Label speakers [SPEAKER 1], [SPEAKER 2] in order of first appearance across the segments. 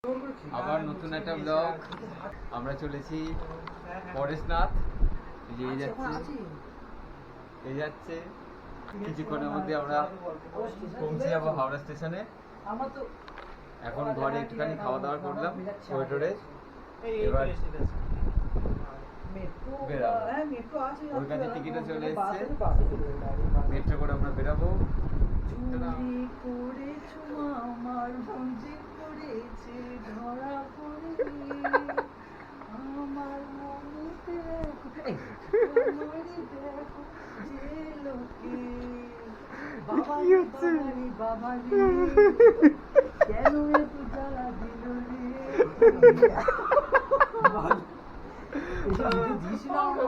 [SPEAKER 1] আবার নতুন একটা ব্লগ। আমরা চলেছি পরেশনাথ। এই যাচ্ছে কিছুক্ষণের মধ্যে আমরা পৌঁছে যাবো হাওড়া স্টেশনে। এখন ঘরে একটুখানি খাওয়া দাওয়া করলাম কোরিডোরে, এবার বেরাবো। ওর কাছে টিকিটও চলে এসছে, মেট্রো করে আমরা বেরাবো।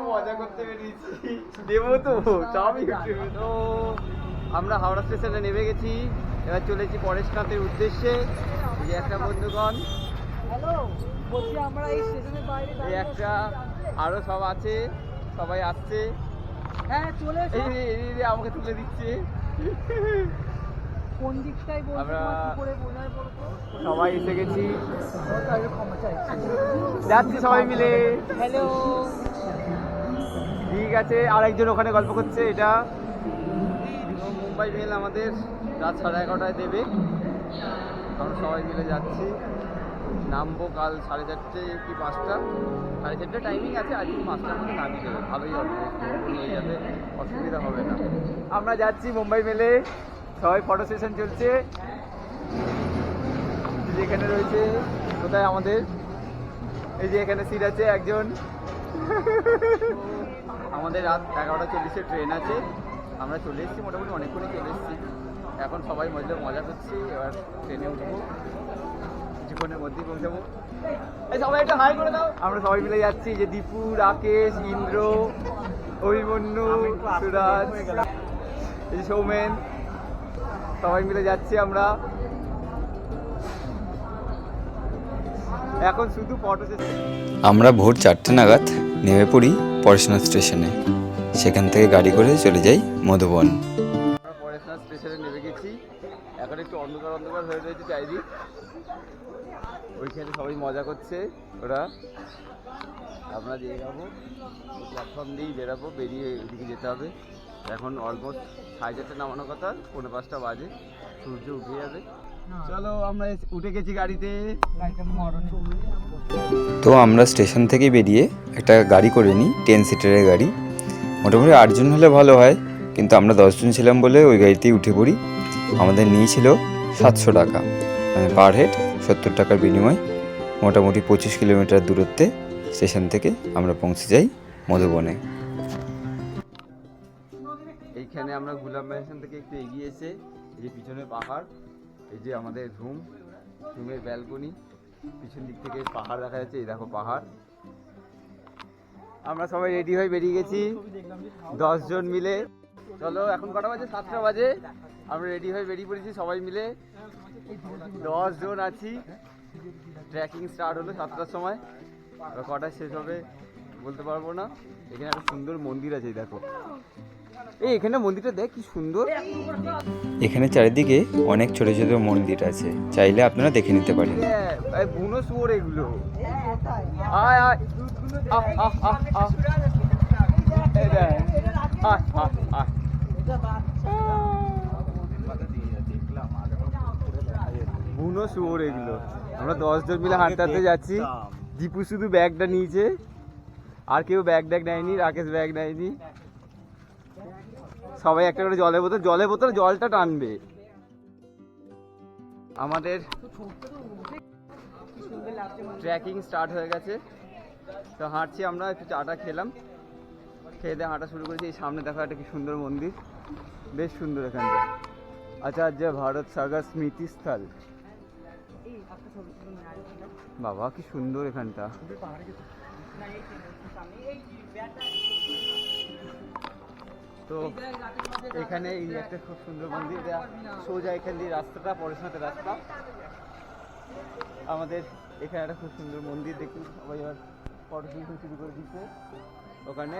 [SPEAKER 1] মজা করতে বেরিয়েছি, দেবো তো তো আমরা হাওড়া স্টেশনে নেমে গেছি, এবার চলেছি পরেশনাথের উদ্দেশ্যে। এই একটা বন্ধুগণ, এই একটা আরো সব আছে, সবাই আসছে।
[SPEAKER 2] হ্যাঁ চলে এসো।
[SPEAKER 1] এই আমাকে তুলে দিচ্ছে।
[SPEAKER 2] কোন দিকটাই বলতে
[SPEAKER 1] আমরা
[SPEAKER 2] করে বোঝায় বলতো
[SPEAKER 1] সবাই এসে গেছি, যাচ্ছি সবাই মিলে।
[SPEAKER 2] হ্যালো,
[SPEAKER 1] ঠিক আছে। আরেকজন ওখানে গল্প করছে। এটা মুম্বাই মেল আমাদের রাত 11:30টায় দেবে, আমরা সবাই মিলে যাচ্ছি। নামবো কাল 4:30 কি 5টা, 4:30 টাইমিং আছে। আজকে 5টার মধ্যে নামিয়ে দেবে, ভালোই হবে, হয়ে যাবে, অসুবিধা হবে না। আমরা যাচ্ছি মুম্বাই মেলে, সবাই ফটো সেশন চলছে। যেখানে রয়েছে কোথায় আমাদের, এই যে এখানে সিট আছে একজন। আমাদের রাত 11:40 ট্রেন আছে, আমরা চলে এসেছি, মোটামুটি অনেকক্ষণই চলে এসেছি। এখন সবাই মজা করছি, এবার ট্রেনে উঠবো, কিছুক্ষণের মধ্যেই পৌঁছাবো। এই সবাই একটা হাই করে দাও। আমরা সবাই মিলে যাচ্ছি, যে দীপু, রাকেশ, ইন্দ্র, অভিমন্যু, সুরাজ, এই সৌমেন, সবাই মিলে যাচ্ছি আমরা। এখন শুধু ফটো সেশন।
[SPEAKER 3] আমরা ভোর 4টে নাগাদ নেমে পড়ি পরেশনাথ স্টেশনে, সেখান থেকে গাড়ি করে চলে যাই মধুবন।
[SPEAKER 1] আমরা পরেশনাথ স্টেশনে নেমে গেছি, এখন একটু অন্ধকার হয়ে রয়েছে চারিদিক। ওইখানে সবাই মজা করছে ওরা। আমরা দিয়ে যাবো প্ল্যাটফর্ম দিয়েই বেরাবো, বেরিয়ে ওইদিকে যেতে হবে। এখন অলমোস্ট 4:30 নামানোর কথা, 4:45 বাজে, সূর্য উঠে যাবে। চলো আমরা উঠে গেছি গাড়িতে।
[SPEAKER 3] তো আমরা স্টেশন থেকে বেরিয়ে একটা গাড়ি করে নিই, 10 সিটারের গাড়ি। মোটামুটি 8 জন হলে ভালো হয়, কিন্তু আমরা 10 জন ছিলাম বলে ওই গাড়িতেই উঠে পড়ি। আমাদের নিয়েছিল 700 টাকা, মানে পার হেড 70 টাকার বিনিময়। মোটামুটি 25 কিলোমিটার দূরত্বে স্টেশন থেকে আমরা পৌঁছে যাই মধুবনে।
[SPEAKER 1] এইখানে আমরা গুলাম স্টেশন থেকে একটু এগিয়ে এসে, এই যে পিছনে পাহাড়, এই যে আমাদের রুমের ব্যালকনি, পিছন দিক থেকে পাহাড় দেখা যাচ্ছে। এই দেখো পাহাড়। আমরা সবাই রেডি হয়ে বেরিয়ে গেছি 10 জন মিলে। চলো এখন কটা বাজে? 7টা বাজে। আমরা রেডি হয়ে বেরিয়ে পড়েছি সবাই মিলে, 10 জন আছি। ট্রেকিং স্টার্ট হলো 7টার সময়, এবার কটায় শেষ হবে বলতে পারবো না। এখানে একটা সুন্দর মন্দির আছে, দেখো। এই এখানে মন্দিরটা দেখ কি সুন্দর।
[SPEAKER 3] এখানে চারিদিকে অনেক ছোট ছোট মন্দির আছে, চাইলে আপনারা দেখে নিতে পারেন।
[SPEAKER 1] বুনো শুয়োর এগুলো। আয় আয় আহ আহ আহ আহ, এই দেখ, আয় আয় আয়। বুনো শুয়োর এগুলো। আমরা 10 জন মিলে হাঁটতে হাঁটতে যাচ্ছি। দীপু শুধু ব্যাগটা নিয়েছে, আর কেউ ব্যাগ নেয়নি। রাকেশ ব্যাগ নেয়নি। সবাই একটা করে জলের বোতল জলটা টানবে। আমাদের ট্রেকিং স্টার্ট হয়ে গেছে, তো হাঁটছি আমরা। একটু চাটা খেলাম, খেয়ে দিয়ে হাঁটা শুরু করেছি। এই সামনে দেখো একটা কি সুন্দর মন্দির, বেশ সুন্দর এখানটা। আচার্য ভারত সাগর স্মৃতিস্থল। বাবা কি সুন্দর এখানটা। তো এখানে এই একটা খুব সুন্দর মন্দির, সোজা এখান দিয়ে রাস্তাটা, পরেশনাথের রাস্তা। আমাদের এখানে একটা খুব সুন্দর মন্দির দেখি, সবাই এবার ফটো তুলতে শুরু করে দিচ্ছে। ওখানে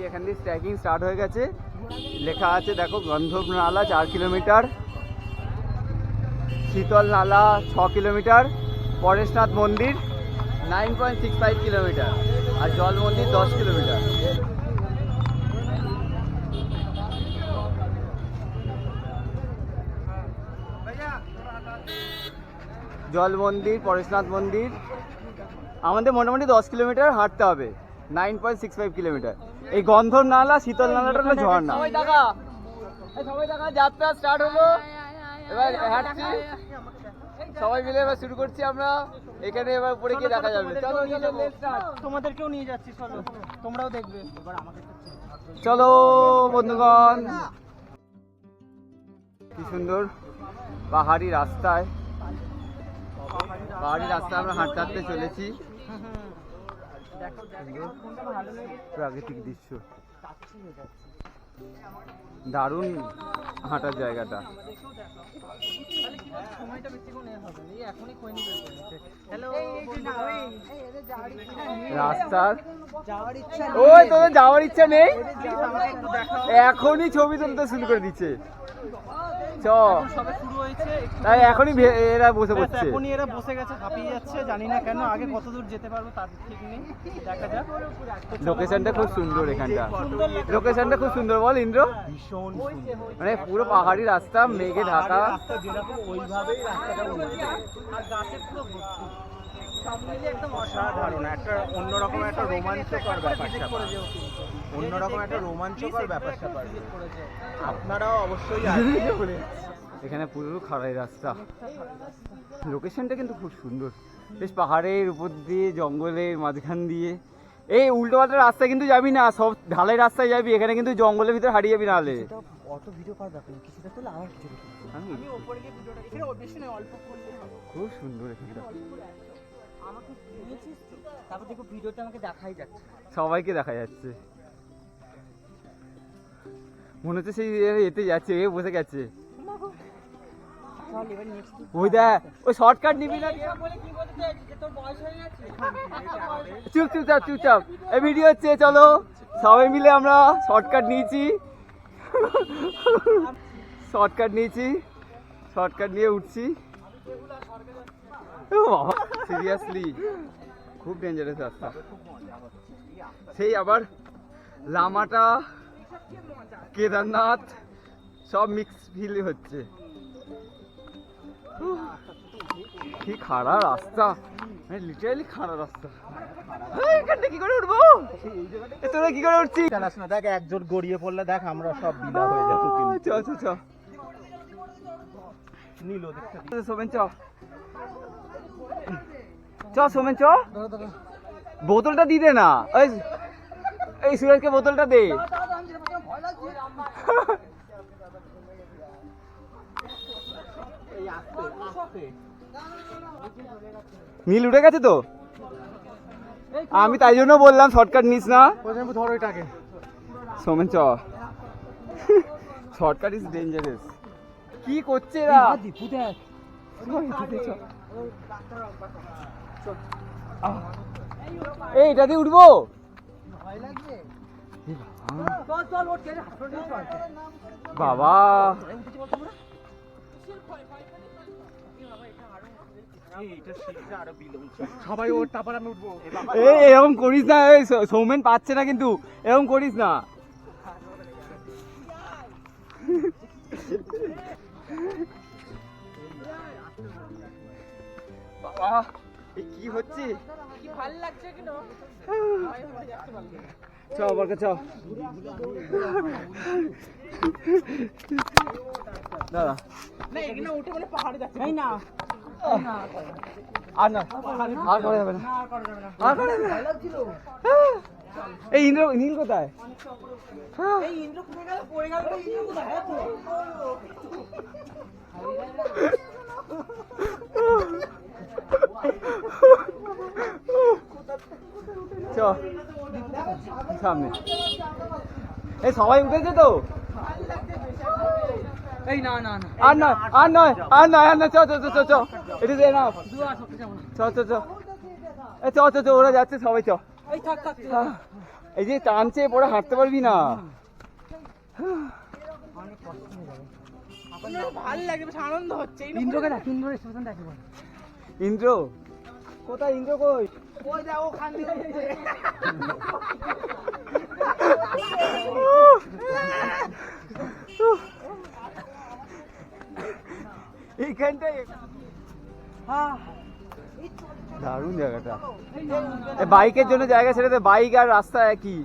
[SPEAKER 1] এখান দিয়ে ট্রেকিং স্টার্ট হয়ে গেছে, লেখা আছে দেখো গন্ধবনালা 4 কিলোমিটার। শীতল নালা 6 কিলোমিটার, পরেশনাথ মন্দির 9.65 কিলোমিটার আর জল মন্দির 10 কিলোমিটার। জল মন্দির, পরেশনাথ মন্দির আমাদের মোটামুটি 10 কিলোমিটার হাঁটতে হবে, 9.65 কিলোমিটার। এই গন্ধর নালা, শীতল নালাটা হলো ঝর্ণা। সবাই দেখা যাত্রা স্টার্ট হলো, এবার হাঁটছি সবাই মিলে, এবার শুরু করছি আমরা। এখানে এবার উপরে গিয়ে দেখা যাবে। চলো
[SPEAKER 2] তোমাদেরকেও নিয়ে যাচ্ছি, চলো তোমরাও দেখবে। এবার আমাকে
[SPEAKER 1] চলো বন্ধুগণ, কি সুন্দর পাহাড়ি রাস্তায় আমরা হাঁটতে হাঁটতে চলেছি। প্রাকৃতিক দৃশ্য, দারুণ হাঁটার জায়গাটা। রাস্তার ওই তোদের যাওয়ার ইচ্ছা নেই, এখনই ছবি তুলতে শুরু করে দিচ্ছে। চ তাই এখনই এরা বসে পড়ছে,
[SPEAKER 2] এখনই এরা বসে গেছে, হাঁপিয়ে যাচ্ছে, জানি না কেন। আগে কত দূর যেতে পারবো তার ঠিক নেই, দেখা যাক।
[SPEAKER 1] লোকেশনটা খুব সুন্দর, এখানটা লোকেশনটা খুব সুন্দর বল ইন্দ্র।
[SPEAKER 2] ভীষণ
[SPEAKER 1] মানে পুরো পাহাড়ি রাস্তা, মেঘে ঢাকা,
[SPEAKER 2] যেরকম ওইভাবেই রাস্তাটা উঠছে, আর গাছে পুরো ভর্তি। সব মিলে একদম অসাধারণ, একটা অন্যরকম একটা রোমাঞ্চকর ব্যাপারটা, অন্যরকম একটা রোমাঞ্চকর ব্যাপারটা পারবে। আপনারাও অবশ্যই আসবেন।
[SPEAKER 1] এখানে পুরো খাড়াই রাস্তা, লোকেশনটা কিন্তু খুব সুন্দর, বেশ পাহাড়ের উপর দিয়ে, জঙ্গলের মাঝখান দিয়ে। এই উল্টো পাল্টা রাস্তা কিন্তু যাবি না, সব ঢালাই রাস্তায় যাবি, এখানে কিন্তু জঙ্গলের ভিতরে হারিয়ে যাবি নাহলে।
[SPEAKER 2] অত ভিডিও করার ব্যাপার নেই, কিছুটা তো আমার কিছু আমি উপরে গিয়ে ভিডিওটা এখানে বেশি নয়, অল্প করলে হবে।
[SPEAKER 1] খুব সুন্দর এখানটা।
[SPEAKER 2] আমাকে নিয়েছিস তো, তারপর দেখো ভিডিওতে আমাকে দেখাই যাচ্ছে,
[SPEAKER 1] সবাইকে দেখা যাচ্ছে, মনে হচ্ছে সেই এতে যাচ্ছে, এ বসে গেছে। ওই দেখ, ওই শর্টকাট নিবি না? চুপচাপ এই ভিডিও হচ্ছে, চলো সবাই মিলে আমরা শর্টকাট নিয়েছি, শর্টকাট নিয়ে উঠছি। সিরিয়াসলি খুব ডেঞ্জারাস রাস্তা। সেই আবার লামাটা, কেদারনাথ সব মিক্স ফিল হচ্ছে। কি খাড়া রাস্তা, মানে লিটারালি খাড়া রাস্তা। এখানটা কি করে উঠবো? তোরা কি করে উঠছিস?
[SPEAKER 2] জানাস না, দেখ একজোট গড়িয়ে পড়লে দেখ আমরা সব বিলা হয়ে যাবো।
[SPEAKER 1] চ
[SPEAKER 2] নীল দেখতে
[SPEAKER 1] সোমেন, সোমেন বোতলটা দি দে না, এই সুরেশকে বোতলটা দে। নীল উঠে গেছে তো, আমি তাই জন্য বললাম শর্টকাট নিস না।
[SPEAKER 2] ধরো এটাকে
[SPEAKER 1] সোমেন শর্টকাট ইজ ডেঞ্জারাস। কি করছে এরা?
[SPEAKER 2] দীপু দেখ,
[SPEAKER 1] এই এটা দিয়ে উঠবো? বাবা
[SPEAKER 2] সবাই ওর, তারপর আমি উঠবো।
[SPEAKER 1] এই এরকম করিস না, এই সৌমেন পাচ্ছে না কিন্তু, এরকম করিস না। বাবা কি হচ্ছে,
[SPEAKER 2] কি ভালো লাগছে কেন?
[SPEAKER 1] চ বরকে চ দাদা।
[SPEAKER 2] না এখানে উঠে বলে পাহাড়ে যাচ্ছে, তাই না?
[SPEAKER 1] আর না, আর করা যাবে না, আর করা যাবে না। এই ইন্দ্র, নীল কোথায়?
[SPEAKER 2] এই ইন্দ্র কোথায় গেল? পড়ে গেল তো ইন্দ্র কোথায়?
[SPEAKER 1] চ সামনে, এই সবাই উঠেছে তো?
[SPEAKER 2] এই না না না,
[SPEAKER 1] আর নয়, আর নয়, আর নয়, আর নয়, চ ইট ইজ এনাফ। চ ওরা যাচ্ছে, সবাই চ।
[SPEAKER 2] এই থাক থাক,
[SPEAKER 1] এই যে টানছে, পরে হাঁটতে পারবি না।
[SPEAKER 2] ভালো লাগে, বেশ আনন্দ হচ্ছে।
[SPEAKER 4] ইন্দ্রকে দেখ, ইন্দ্র স্টেশন দেখি বল।
[SPEAKER 1] ইন্দ্র কোথায়? ইন্দ্র কই?
[SPEAKER 2] ওই যা ও খান দিয়ে
[SPEAKER 1] এইখানটায়
[SPEAKER 4] হ্যাঁ
[SPEAKER 1] দারুণ জায়গাটা। বাইকের জন্য জায়গা ছেড়ে দে, বাইক আর রাস্তা একই।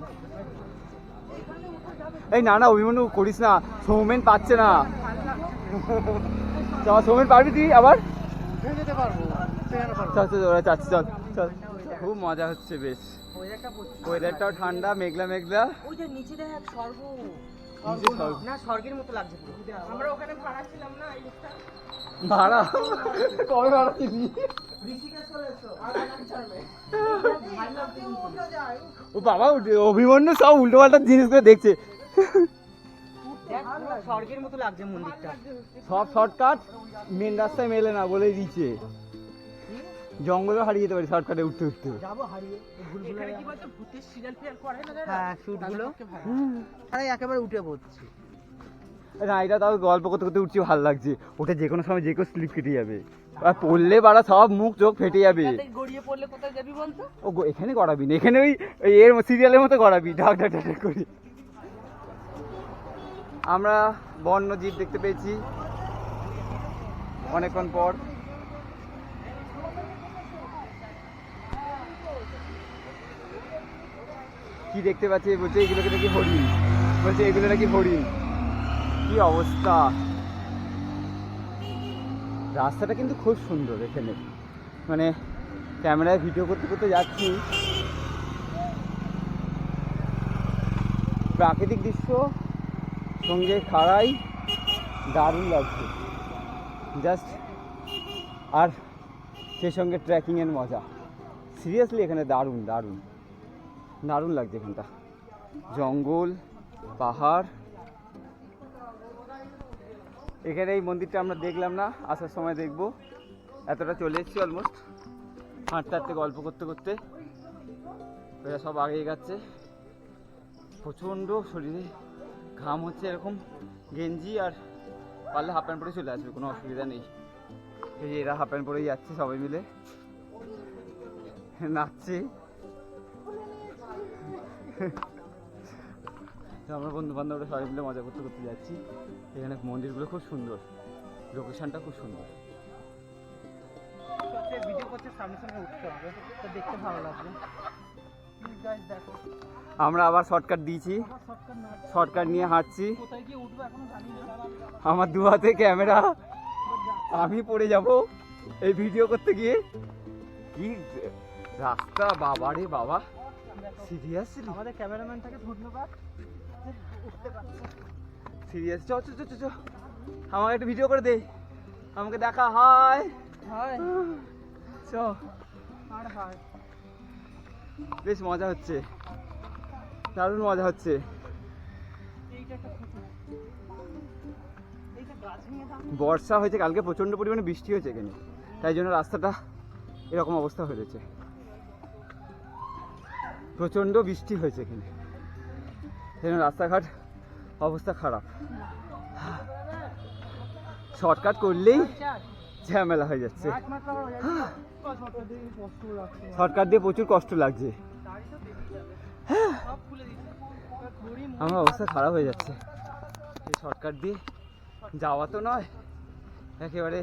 [SPEAKER 1] এই না না অভিমন্যু করিস না, সৌমেন পাচ্ছে না। চল সৌমেন পারবি তুই আবার?
[SPEAKER 4] যেতে পারবো,
[SPEAKER 1] চল চল ওরা যাচ্ছে, চল চল। খুব মজা হচ্ছে বেশ, ওয়েদারটাও ঠান্ডা, মেঘলা মেঘলা।
[SPEAKER 4] ওই যে নিচে দেখ স্বর্গ,
[SPEAKER 1] নিচে স্বর্গ।
[SPEAKER 4] না স্বর্গের মতো লাগছে পুরো।
[SPEAKER 2] আমরা ওখানে ভাড়া ছিলাম না এই লোকটা।
[SPEAKER 1] ভাড়া কবে ভাড়া ছিলি?
[SPEAKER 4] ঋষিকেশ চলে এসো।
[SPEAKER 1] ও বাবা, অভিমন্যু সব উল্টো পাল্টা জিনিসগুলো দেখছে।
[SPEAKER 4] দেখ পুরো স্বর্গের মতো লাগছে মন্দিরটা।
[SPEAKER 1] সব শর্টকাট মেন রাস্তায় মেলে না বলেই দিচ্ছে, জঙ্গলে হারিয়ে যেতে পারি শর্টকাটে উঠতে উঠতে।
[SPEAKER 4] যাবো হারিয়ে
[SPEAKER 2] এখানে কি বলতো ভূতের সিরিয়াল ফিরিয়াল করে না যারা?
[SPEAKER 4] হ্যাঁ শুটগুলো আরে একেবারে উঠে পড়ছি।
[SPEAKER 1] না এটা তাও গল্প করতে করতে উঠছি, ভালো লাগছে। ওটা যে কোনো সময় যে কেউ স্লিপ কেটে যাবে, আর পড়লে বাড়া সব মুখ চোখ ফেটে যাবে।
[SPEAKER 4] গড়িয়ে পড়লে কোথায় যাবি বলতো?
[SPEAKER 1] এখানে গড়াবি না, এখানে ওই এর সিরিয়ালের মতো গড়াবি, ঢাক ঢাক ঢাক করে। আমরা বন্যজীব দেখতে পেয়েছি অনেকক্ষণ পর। কি দেখতে পাচ্ছি বলছে এগুলোকে নাকি হরিণ, বলছে এগুলো নাকি হরিণ। কি অবস্থা! রাস্তাটা কিন্তু খুব সুন্দর এখানে, মানে ক্যামেরায় ভিডিও করতে করতে যাচ্ছি, প্রাকৃতিক দৃশ্য সঙ্গে খাড়াই, দারুণ লাগছে জাস্ট। আর সেই সঙ্গে ট্রেকিংয়ের মজা, সিরিয়াসলি এখানে দারুণ দারুণ দারুণ লাগছে। এখানটা জঙ্গল, পাহাড়। এখানে এই মন্দিরটা আমরা দেখলাম না, আসার সময় দেখবো। এতটা চলে এসেছি অলমোস্ট, হাঁটতে হাঁটতে গল্প করতে করতে। ওরা সব আগে এগাচ্ছে, প্রচণ্ড শরীরে ঘাম হচ্ছে। এরকম গেঞ্জি আর পারলে হাফ প্যান্ট পরে চলে আসবে, কোনো অসুবিধা নেই। এই যে এরা হাফ প্যান্ট পরেই যাচ্ছে সবাই মিলে, নাচছে। আমরা বন্ধু বান্ধবরা সবাই মিলে মজা করতে করতে যাচ্ছি। এখানে মন্দিরগুলো খুব সুন্দর, লোকেশনটা খুব সুন্দর।
[SPEAKER 4] ভিডিও করতে সামনে সামনে উঠতে হবে, তো দেখতে ভালো লাগবে। দেখো
[SPEAKER 1] আমরা আবার শর্টকাট দিয়েছি, শর্টকাট নিয়ে হাঁটছি।
[SPEAKER 4] কোথায় গিয়ে উঠবো এখনো জানি না।
[SPEAKER 1] আমার দু হাতে ক্যামেরা, আমি পড়ে যাব এই ভিডিও করতে গিয়ে। কি রাস্তা বাবারে বাবা, সিরিয়াসলি
[SPEAKER 4] আমাদের ক্যামেরাম্যানটাকে ধন্যবাদ, উঠতে পারছে।
[SPEAKER 1] সিরিয়াস। চ চ চ চ চ, আমাকে একটা ভিডিও করে দে, আমাকে দেখা। হাই
[SPEAKER 4] হাই
[SPEAKER 1] চ।
[SPEAKER 4] আর হাই,
[SPEAKER 1] বেশ মজা হচ্ছে, দারুণ মজা হচ্ছে।
[SPEAKER 4] এইটা একটা ক্ষতি, এইটা গাছ ভেঙে দাও।
[SPEAKER 1] বর্ষা হয়েছে কালকে, প্রচণ্ড পরিমাণে বৃষ্টি হয়েছে এখানে, তাই জন্য রাস্তাটা এরকম অবস্থা হয়েছে। প্রচণ্ড বৃষ্টি হয়েছে এখানে, সেই জন্য রাস্তাঘাট অবস্থা খারাপ। শর্টকাট করলেই ঝামেলা হয়ে যাচ্ছে, শর্টকাট দিয়ে প্রচুর কষ্ট লাগছে। আমার অবস্থা খারাপ হয়ে যাচ্ছে, এই শর্টকাট দিয়ে যাওয়া তো নয় একেবারে।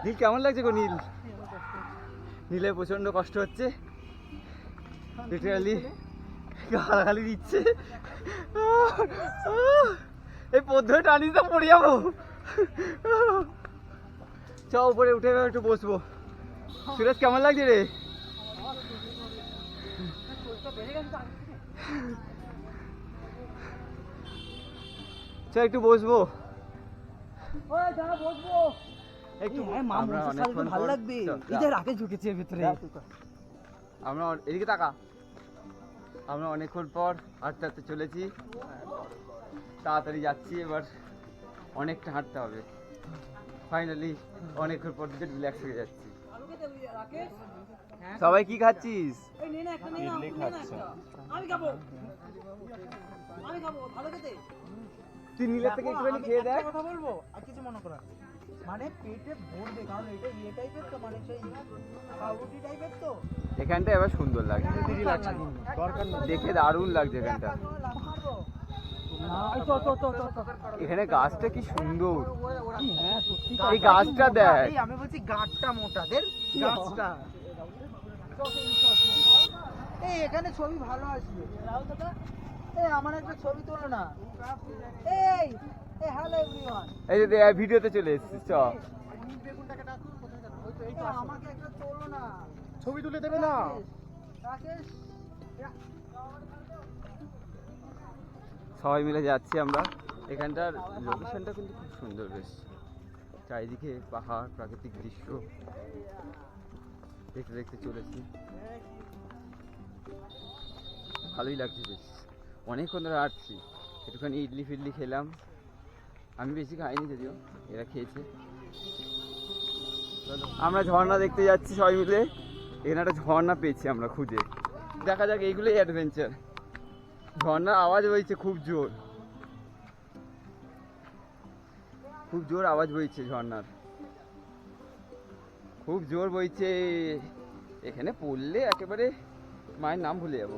[SPEAKER 1] নীল কেমন লাগছে গো? নীল নীলের প্রচণ্ড কষ্ট হচ্ছে, লিটারালি গালাগালি দিচ্ছে। এই পদ্ধতি টানিস তো পড়ে যাবো। চ উপরে উঠে একটু বসবো। সুরেশ কেমন লাগছে রে? চ একটু বসবো, একটু আমরা অনেকক্ষণ
[SPEAKER 4] ভালো
[SPEAKER 1] পর-
[SPEAKER 4] লাগবে।
[SPEAKER 1] চল,
[SPEAKER 4] এই যে রাতে ঢুকেছে এর ভিতরে।
[SPEAKER 1] আমরা এদিকে তাকা, আমরা অনেকক্ষণ পর হাঁটতে হাঁটতে চলেছি, তাড়াতাড়ি যাচ্ছি। এবার অনেকটা হাঁটতে হবে, ফাইনালি অনেকক্ষণ পর দিকে রিল্যাক্স হয়ে যাচ্ছি। সবাই কি খাচ্ছিস?
[SPEAKER 4] ইডলি খাচ্ছে। আমি খাবো, ভালো খেতে।
[SPEAKER 1] তুই নীলের থেকে একটুখানি খেয়ে দেখ।
[SPEAKER 4] একটা কথা বলবো আর কিছু মনে করা মানে পেটে ভরবে, কারণ এটা ইয়ে টাইপের তো, মানে সেই পাউরুটি টাইপের তো।
[SPEAKER 1] এখানটা এবার সুন্দর লাগছে,
[SPEAKER 4] দরকার নেই।
[SPEAKER 1] দেখে দারুণ লাগছে এখানটা। এখানে গাছটা কি সুন্দর,
[SPEAKER 4] হ্যাঁ সত্যি
[SPEAKER 1] এই গাছটা দেখ।
[SPEAKER 4] এই আমি বলছি গাছটা মোটাদের গাছটা। এই এখানে ছবি ভালো আসবে। এই আমার একটা ছবি তোলো না। এই এই হ্যালো এভরিওয়ান,
[SPEAKER 1] এই যে ভিডিওতে চলে এসেছিস, চ
[SPEAKER 4] আমাকে একটা তোলো না,
[SPEAKER 2] ছবি তুলে দেবে না?
[SPEAKER 4] রাকেশ।
[SPEAKER 1] সবাই মিলে যাচ্ছি আমরা। এখানটার লোকেশনটা কিন্তু খুব সুন্দর, বেশ চারিদিকে পাহাড়, প্রাকৃতিক দৃশ্য দেখতে দেখতে চলেছি। ভালোই লাগছে বেশ, অনেকক্ষণ ধরে হাঁটছি। একটুখানি ইডলি ফিডলি খেলাম, আমি বেশি খাইনি যদিও, এরা খেয়েছে। চলো আমরা ঝর্ণা দেখতে যাচ্ছি সবাই মিলে। এখানে একটা ঝর্ণা পেয়েছি আমরা খুঁজে, দেখা যাক। এইগুলোই অ্যাডভেঞ্চার। ঝর্ণার আওয়াজ বইছে খুব জোর, খুব জোর আওয়াজ বইছে ঝর্ণার, খুব জোর বইছে। এখানে পড়লে একেবারে মায়ের নাম ভুলে যাবো।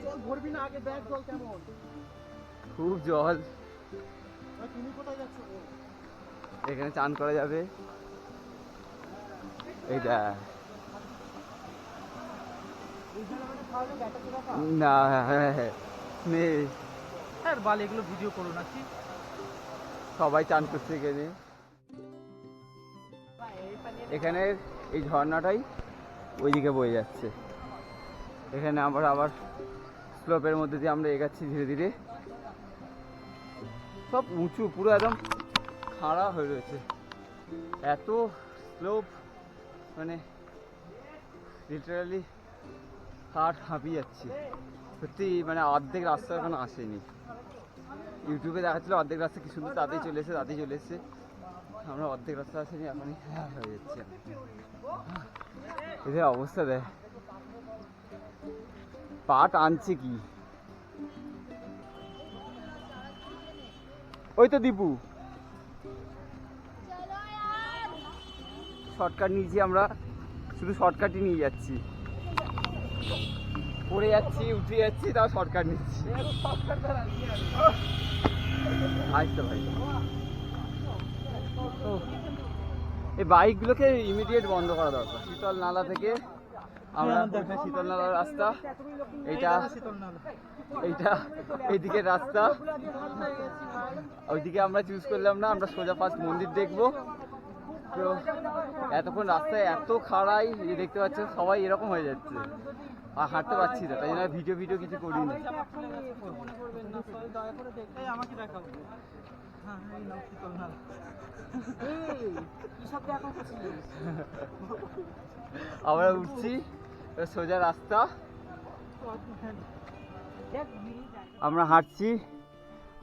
[SPEAKER 4] জল ভরবি না আগে, ব্যাগ জল কেমন?
[SPEAKER 1] খুব জল,
[SPEAKER 4] তুমি কোথায় যাচ্ছ?
[SPEAKER 1] এখানে চান করা যাবে। এইটা না, নেই।
[SPEAKER 4] হ্যাঁ বাল, এগুলো ভিডিও করো না কি?
[SPEAKER 1] সবাই চান করছে এখানে। এখানে এই ঝর্ণাটাই ওইদিকে বয়ে যাচ্ছে। এখানে আবার স্লোপের মধ্যে দিয়ে আমরা এগাচ্ছি ধীরে ধীরে। সব উঁচু, পুরো একদম খাড়া হয়ে রয়েছে, এত স্লোপ, মানে লিটারালি হার্ট হাঁপিয়ে যাচ্ছি সত্যি। মানে অর্ধেক রাস্তা এখনো আসেনি। ইউটিউবে দেখাচ্ছিল অর্ধেক রাস্তা কি সুন্দর, তাতেই চলে এসেছে। আমরা অর্ধেক রাস্তা আসেনি, এখনই হয়ে যাচ্ছে। এদের অবস্থা দেখ, পা টানছে কি। ওই তো দীপু, শর্টকাট নিয়েছি আমরা, শুধু শর্টকাটই নিয়ে যাচ্ছি। পড়ে যাচ্ছি, উঠে যাচ্ছি, তাও শর্টকাট নিচ্ছি। আচ্ছা ভাই, এই বাইকগুলোকে ইমিডিয়েট বন্ধ করা দরকার। শীতল নালা থেকে আমরা শীতল নালার রাস্তা, এইটা এইদিকে রাস্তা, ওইদিকে আমরা চুজ করলাম না। আমরা সোজা ফার্স্ট মন্দির দেখবো। তো এতক্ষণ রাস্তায় এত খাড়াই, দেখতে পাচ্ছ সবাই এরকম হয়ে যাচ্ছে, আর হাঁটতে পারছি না, তাই জন্য ভিডিও কিছু করিনি।
[SPEAKER 4] আমাকে দেখাও। হ্যাঁ এই নাও শীতল নালা।
[SPEAKER 1] আমরা উঠছি, সোজা রাস্তা, আমরা হাঁটছি,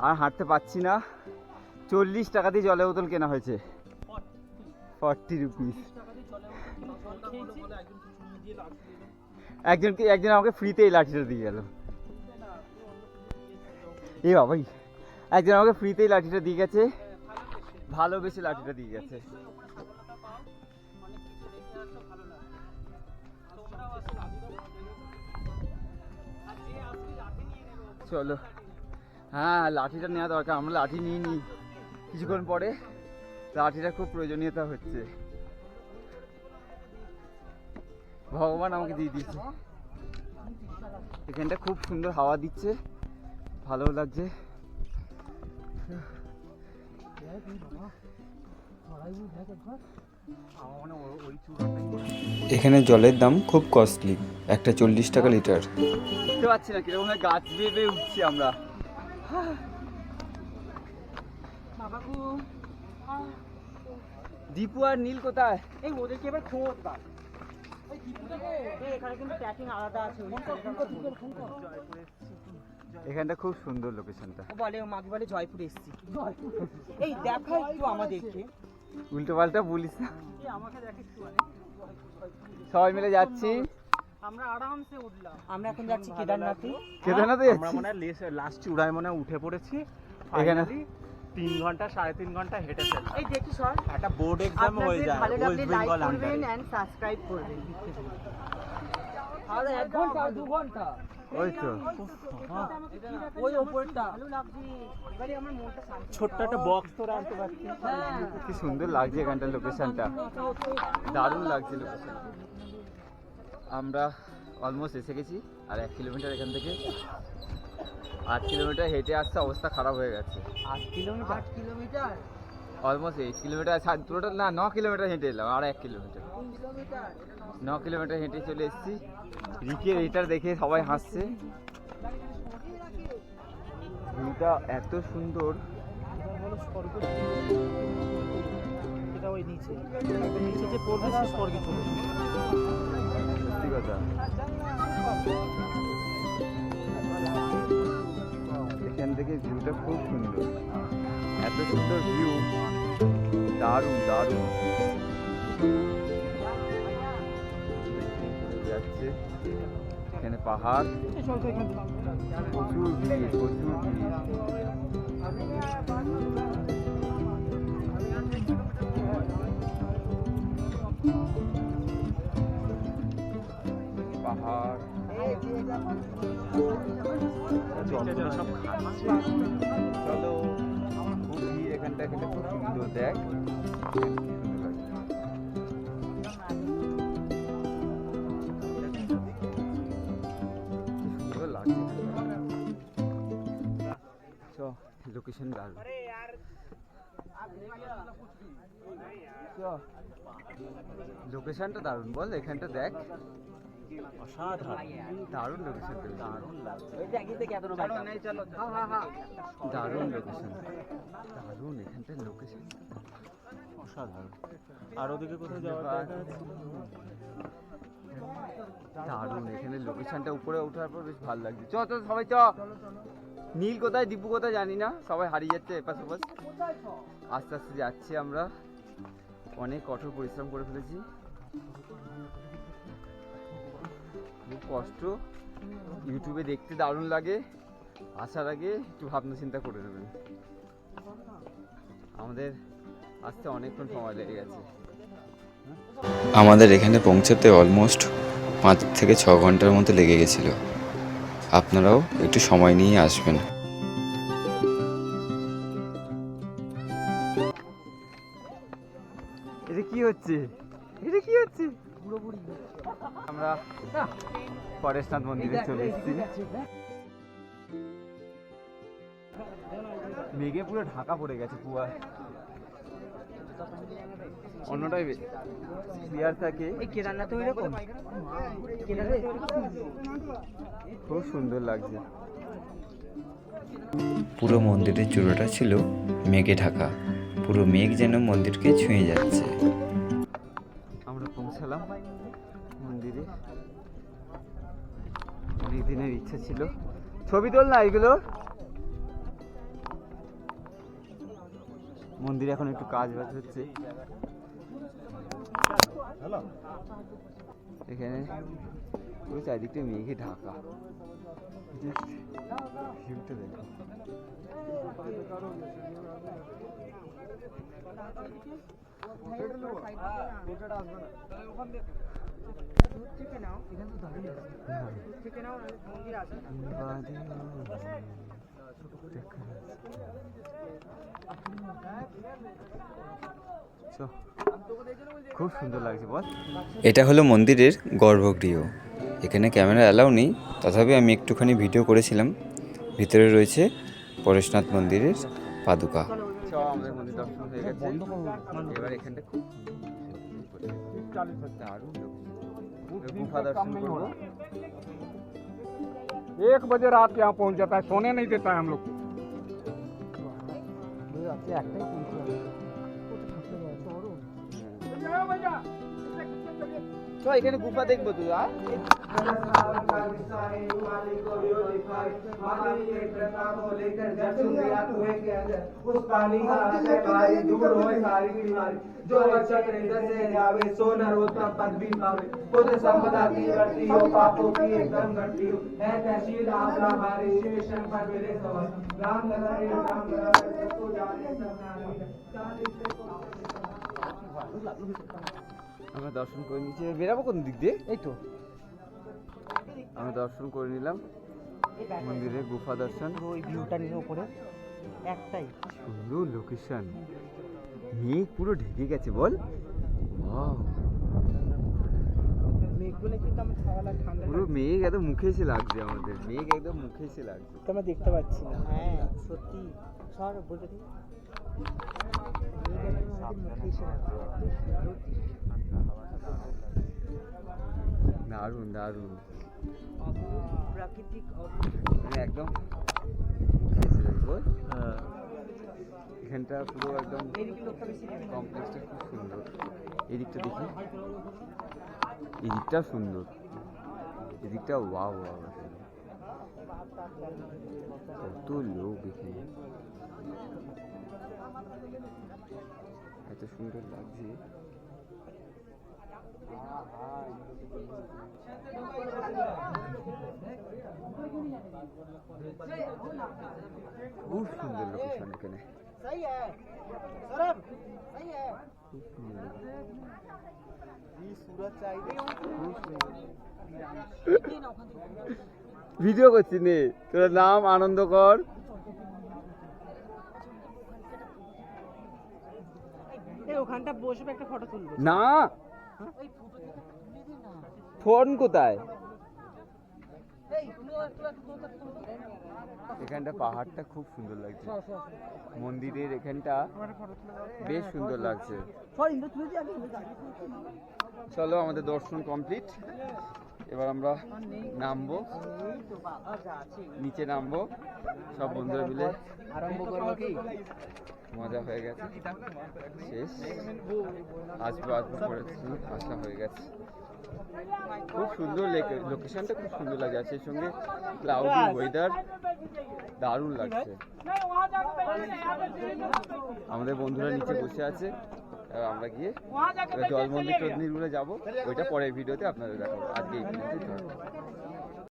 [SPEAKER 1] আর হাঁটতে পারছি না। 40 টাকা দিয়ে জলের বোতল কেনা হয়েছে, 40 রুপিস। একজন আমাকে ফ্রিতে এই লাঠিটা দিয়ে গেল। এ বাবাই, একজন আমাকে ফ্রিতেই লাঠিটা দিয়ে গেছে, ভালোবেসে লাঠিটা দিয়ে গেছে। চলো, হ্যাঁ লাঠিটা নেওয়া দরকার। আমরা লাঠি নিয়ে নিই, কিছুক্ষণ পরে লাঠিটা খুব প্রয়োজনীয়তা হচ্ছে। ভগবান আমাকে দিয়ে দিয়েছে। এখানটা খুব সুন্দর হাওয়া দিচ্ছে, ভালো লাগছে।
[SPEAKER 3] এখানে জলের দাম খুব কস্টলি, একটা 40 টাকা লিটার।
[SPEAKER 1] বুঝতে পারছি না কিরকম গাছ বেয়ে উঠছি আমরা। দীপু আর নীল কোথায়?
[SPEAKER 4] এই ওদেরকে এবার খোঁজ দাও। এই দীপুটাকে, এখানে কিন্তু প্যাকিং আলাদা আছে।
[SPEAKER 1] এখানটা খুব সুন্দর লোকেশনটা।
[SPEAKER 4] ও বলে, ও মাকে বলে জয়পুর এসেছি। এই দেখা একটু আমাদেরকে,
[SPEAKER 1] উল্টো পাল্টা বলিস না।
[SPEAKER 4] আমাকে দেখ একটু।
[SPEAKER 1] সবাই মিলে যাচ্ছি,
[SPEAKER 4] আমরা আরামসে উঠলাম। আমরা এখন যাচ্ছি কেদারনাথে।
[SPEAKER 1] কেদারনাথে
[SPEAKER 2] আমরা মনে হয় লাস্ট চূড়ায় মনে হয় উঠে পড়েছি।
[SPEAKER 1] এখানে
[SPEAKER 2] 3 ঘন্টা 3.5 ঘন্টা হেঁটে ফেললাম।
[SPEAKER 4] এই দেখি সর।
[SPEAKER 2] একটা বোর্ড এক্সাম হয়ে যায়
[SPEAKER 4] ভালো লাগলে
[SPEAKER 2] ওয়েস্ট
[SPEAKER 4] লাইক
[SPEAKER 2] বেঙ্গল
[SPEAKER 4] করবেন
[SPEAKER 2] আন্ডারে।
[SPEAKER 4] এন্ড সাবস্ক্রাইব করবেন। আর 1 ঘন্টা 2 ঘন্টা
[SPEAKER 1] ওই তো
[SPEAKER 4] ওই উপরটা ভালো লাগছে। এবারে আমার মনটা শান্তি।
[SPEAKER 2] ছোট্ট একটা বক্স তোরা আনতে পারছিস।
[SPEAKER 1] কি সুন্দর লাগছে এখানটার লোকেশনটা, দারুণ লাগছে লোকেশন। আমরা অলমোস্ট এসে গেছি, আর 1 কিলোমিটার এখান থেকে। 8 কিলোমিটার হেঁটে আসতে অবস্থা খারাপ হয়ে গেছে।
[SPEAKER 4] 8 কিলোমিটার
[SPEAKER 1] অলমোস্ট 8 কিলোমিটার, টোটাল না 9 কিলোমিটার হেঁটে এলাম, আর 1 কিলোমিটার। 9 কিলোমিটার হেঁটে চলে এসেছি। রিকের এটার দেখে সবাই হাসছে। ভিউটা এত সুন্দর।
[SPEAKER 4] এটা ওই নিচে যে পড়বে সে স্বর্গে চলে যাবে।
[SPEAKER 1] সত্যি কথা, এখান থেকে ভিউটা খুব সুন্দর, এত সুন্দর ভিউ, দারুণ দারুণ যাচ্ছে। এখানে পাহাড়, প্রচুর ভিড়, প্রচুর ভিড়। পাহাড়, জলগুলো সব খাচ্ছে। চলো, খুব ভিড় এখানটা, এখানটা খুব সুন্দর, দেখ কি সুন্দর লাগছে। সুন্দর লাগছে লোকেশন, দারুণ। লোকেশনটা দারুণ, বল এখানটা দেখ,
[SPEAKER 2] অসাধারণ,
[SPEAKER 1] দারুণ লোকেশনটা, দারুণ
[SPEAKER 2] লাগছে।
[SPEAKER 1] দারুণ লোকেশন, দারুণ এখানটার লোকেশন
[SPEAKER 2] অসাধারণ। আর ওদিকে কোথাও যাওয়ার জায়গা আছে?
[SPEAKER 1] দারুণ এখানে লোকেশনটা, উপরে ওঠার পর বেশ ভালো লাগছে। চ চ সবাই চ। নীল কোথায়, দিব্যু কোথায় জানি না, সবাই হারিয়ে যাচ্ছে এপাশ ওপাশ। আস্তে আস্তে যাচ্ছি আমরা, অনেক কঠোর পরিশ্রম করে ফেলেছি, খুব কষ্ট। ইউটিউবে দেখতে দারুণ লাগে, আসার আগে একটু ভাবনা চিন্তা করে নেবেন। আমাদের আসতে অনেকক্ষণ সময় লেগে গেছে।
[SPEAKER 3] আমাদের এখানে পৌঁছাতে অলমোস্ট 5 থেকে 6 ঘন্টার মতো লেগে গেছিলো। আপনারাও একটু সময় নিয়ে আসবেন।
[SPEAKER 1] এটা কি হচ্ছে, এটা কি হচ্ছে? আমরা পরেশনাথ মন্দিরে চলে এসেছি। মেঘে পুরো ঢাকা পড়ে গেছে, কুয়া অন্যটাই ক্লিয়ার থাকে।
[SPEAKER 4] কেদারনাথে এরকম
[SPEAKER 1] খুব সুন্দর লাগছে।
[SPEAKER 3] পুরো মন্দিরের চূড়াটা ছিল মেঘে ঢাকা, পুরো মেঘ যেন মন্দিরকে ছুঁয়ে যাচ্ছে।
[SPEAKER 1] আমরা পৌঁছালাম মন্দিরে, অনেক দিনের ইচ্ছা ছিল। ছবি তোল না এগুলো। মন্দিরে এখন একটু কাজ বাজ হচ্ছে। এখানে পুরো চারিদিকটা মেঘে ঢাকা, ভিউটা দেখো। খুব সুন্দর লাগছে, বল।
[SPEAKER 3] এটা হলো মন্দিরের গর্ভগৃহ। এখানে ক্যামেরা অ্যালাউ নেই, তথাপি আমি একটুখানি ভিডিও করেছিলাম। ভিতরে রয়েছে পরেশনাথ মন্দিরের পাদুকা।
[SPEAKER 1] আমাদের মন্দির দর্শন হয়ে গেছে, এবার এখানটা খুব দারুণ গুফা দর্শন করবো।
[SPEAKER 5] 1 बजे रात यहाँ पहुँच जाता है, सोने नहीं देता है हम लोग को।
[SPEAKER 1] তো এখানে গুফা দেখবো তুই আর
[SPEAKER 2] उस पानी का असर भारी दूर होए सारी बीमारी जो रक्षक हृदय से जावे सो नरोत्तम पद भी पावे पुत्र संपदा की बढ़ती हो पापों की एकदम घटती हो है तहसील आपला हमारे शिव शंकर मेरे सवाल राम लला रे राम लला रे सबको जाने सब
[SPEAKER 1] আমরা দর্শন করে নিচ্ছি বেরাবো কোন দিক দিয়ে
[SPEAKER 4] এই তো
[SPEAKER 1] আমরা দর্শন করে নিলাম মন্দিরের গুফা দর্শন
[SPEAKER 4] ওই ভিউটা নিয়ে উপরে একটাই
[SPEAKER 1] সুন্দর লোকেশন মেঘ পুরো ঢেকে গেছে বল ওয়াও
[SPEAKER 4] মেঘগুলো কিন্তু আমার ছাওয়ালা ঠান্ডা
[SPEAKER 1] পুরো মেঘ একদম মুখে এসে লাগছে আমাদের মেঘ একদম মুখে এসে লাগছে
[SPEAKER 4] তো আমরা দেখতে পাচ্ছি না হ্যাঁ সত্যি সর বলতে দিই মুখে এসে লাগছে
[SPEAKER 1] দারুণ দারুণ
[SPEAKER 4] প্রাকৃতিক
[SPEAKER 1] মানে একদম মুখে এসে লাগছে বল এখানটা পুরো একদম কমপ্লেক্সটা খুব সুন্দর এদিকটা দেখি এদিকটা সুন্দর এদিকটা ওয়াও ওয়াও কত লোক এখানে এত সুন্দর লাগছে খুব সুন্দর লোকেশন এখানে
[SPEAKER 4] सही है सौरभ सही है
[SPEAKER 1] খুব সুন্দর
[SPEAKER 4] सूरज चाहिए
[SPEAKER 1] ভিডিও করছি নে তোর নাম আনন্দ কর
[SPEAKER 4] এই ওখানটা বসবে একটা ফটো তুলবে
[SPEAKER 1] না ফোন কোথায় এখানটা পাহাড়টা খুব সুন্দর লাগছে মন্দিরের এখানটা বেশ সুন্দর লাগছে চলো আমাদের দর্শন কমপ্লিট এবার আমরা নামবো নিচে নামবো সব বন্ধুরা মিলে
[SPEAKER 4] আরম্ভ করবো কি
[SPEAKER 1] মজা হয়ে গেছে শেষ আসবো আসবো করেছি আসা হয়ে গেছে খুব সুন্দর লোকেশনটা খুব সুন্দর লাগে আর সেই সঙ্গে ক্লাউডি ওয়েদার দারুণ লাগছে আমাদের বন্ধুরা নিচে বসে আছে এবার আমরা গিয়ে জল মন্দির টন্দিরগুলো যাবো ওইটা পরের ভিডিওতে আপনাদের দেখাবো আজকে এই পর্যন্তই থাকবে।